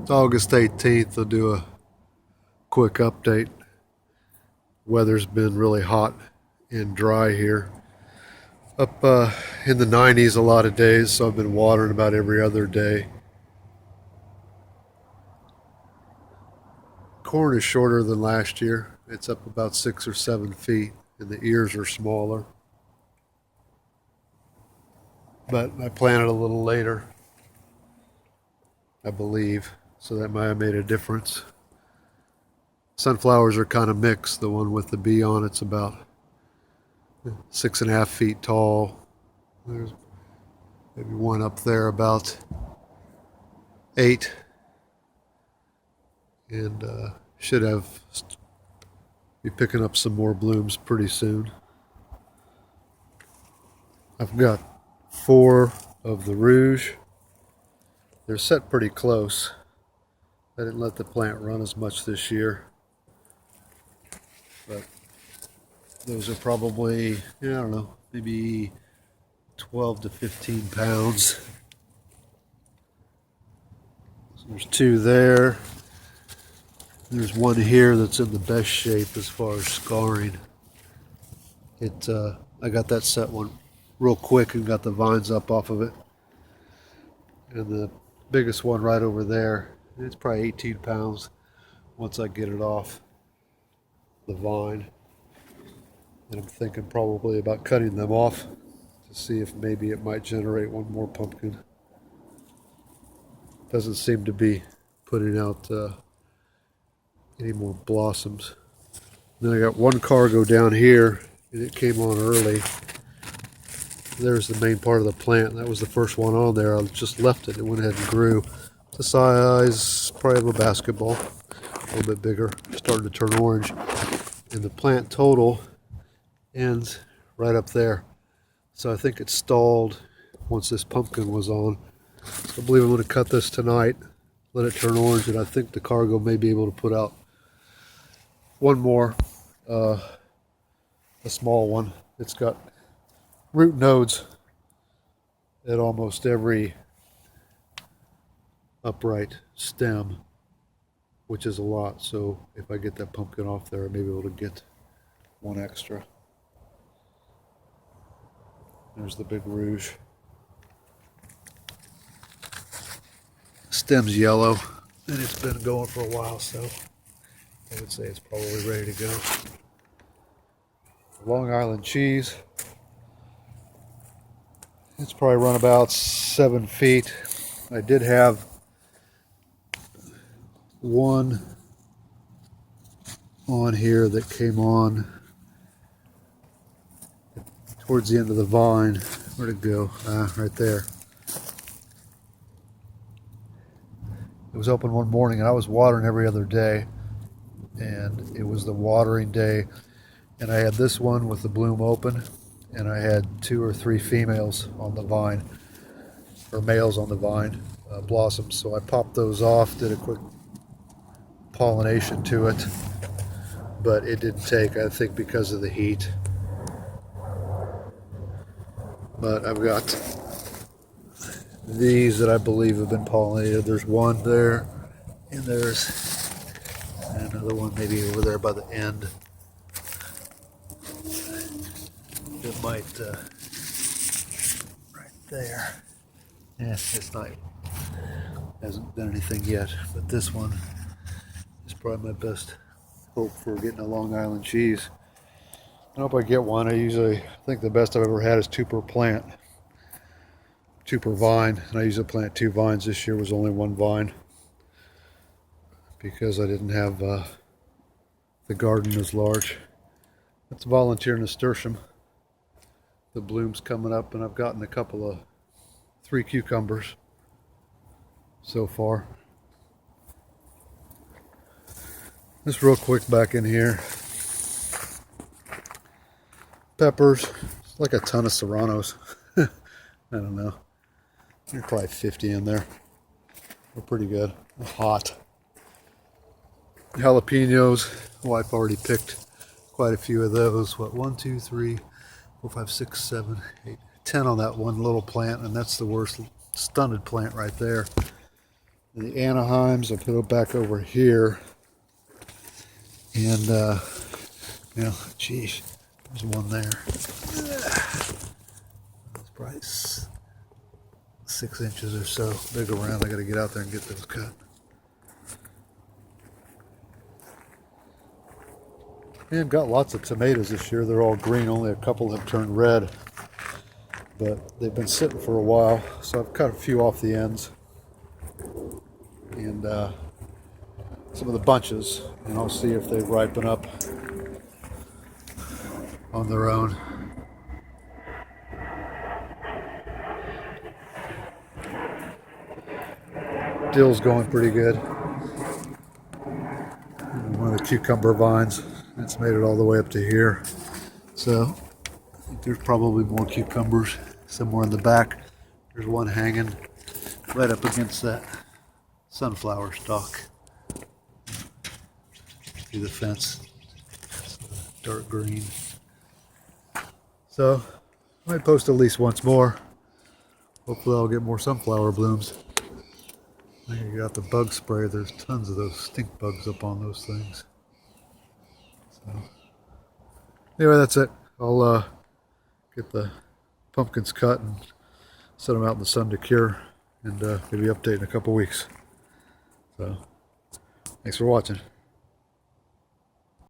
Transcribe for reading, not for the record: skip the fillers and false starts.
It's August 18th. I'll do a quick update. Weather's been really hot and dry here. Up in the 90s a lot of days, so I've been watering about every other day. Corn is shorter than last year. It's up about 6 or 7 feet, and the ears are smaller. But I planted a little later, I believe, so that might have made a difference. Sunflowers are kind of mixed. The one with the bee on it's about 6.5 feet tall. There's maybe one up there about 8, and should be picking up some more blooms pretty soon. I've got 4 of the rouge. They're set pretty close. I didn't let the plant run as much this year, but those are probably, I don't know, maybe 12 to 15 pounds. So there's 2 there. There's one here that's in the best shape as far as scarring. I got that set one real quick and got the vines up off of it. And the biggest one right over there, it's probably 18 pounds once I get it off the vine. And I'm thinking probably about cutting them off to see if maybe it might generate one more pumpkin. Doesn't seem to be putting out any more blossoms. Then I got one cargo down here, and it came on early. There's the main part of the plant. That was the first one on there. I just left it. It went ahead and grew. It's the size probably of a basketball, a little bit bigger, starting to turn orange. And the plant total ends right up there. So I think it stalled once this pumpkin was on. So I believe I'm going to cut this tonight, let it turn orange, and I think the cargo may be able to put out one more, a small one. It's got root nodes at almost every upright stem, which is a lot. So if I get that pumpkin off there, I may be able to get one extra. There's the big rouge. Stem's yellow, and it's been going for a while, so I would say it's probably ready to go. Long Island cheese. It's probably run about 7 feet. I did have one on here that came on towards the end of the vine. Where'd it go? Right there. It was open one morning, and I was watering every other day, and it was the watering day, and I had this one with the bloom open, and I had 2 or 3 females on the vine, or males on the vine, blossoms. So I popped those off, did a quick pollination to it, but it didn't take, I think, because of the heat. But I've got these that I believe have been pollinated. There's one there, and there's another one maybe over there by the end. It might, right there. Yeah, it's not, hasn't done anything yet, but this one is probably my best hope for getting a Long Island cheese. I hope I get one. I think the best I've ever had is 2 per plant, 2 per vine, and I usually plant 2 vines. This year was only 1 vine because I didn't have the garden as large. That's volunteer nasturtium. The bloom's coming up, and I've gotten a couple of 3 cucumbers so far. Just real quick back in here. Peppers, it's like a ton of serranos. I don't know. There's probably 50 in there. They're pretty good. They're hot. Jalapenos. Wife already picked quite a few of those. What, 1, 2, 3, 4, 5, 6, 7, 8, 10 on that one little plant, and that's the worst stunted plant right there. The Anaheims, I put it back over here. And, geez, there's one there. It's probably 6 inches or so. Big around. I got to get out there and get those cut. And got lots of tomatoes this year. They're all green. Only a couple have turned red. But they've been sitting for a while. So I've cut a few off the ends. And some of the bunches. And I'll see if they ripen up on their own. Dill's going pretty good. One of the cucumber vines. It's made it all the way up to here. So I think there's probably more cucumbers somewhere in the back. There's one hanging right up against that sunflower stalk. See the fence? It's dark green. So I might post at least once more. Hopefully I'll get more sunflower blooms. I think I got the bug spray. There's tons of those stink bugs up on those things. So anyway, that's it. I'll get the pumpkins cut and set them out in the sun to cure, and maybe update in a couple weeks. So thanks for watching.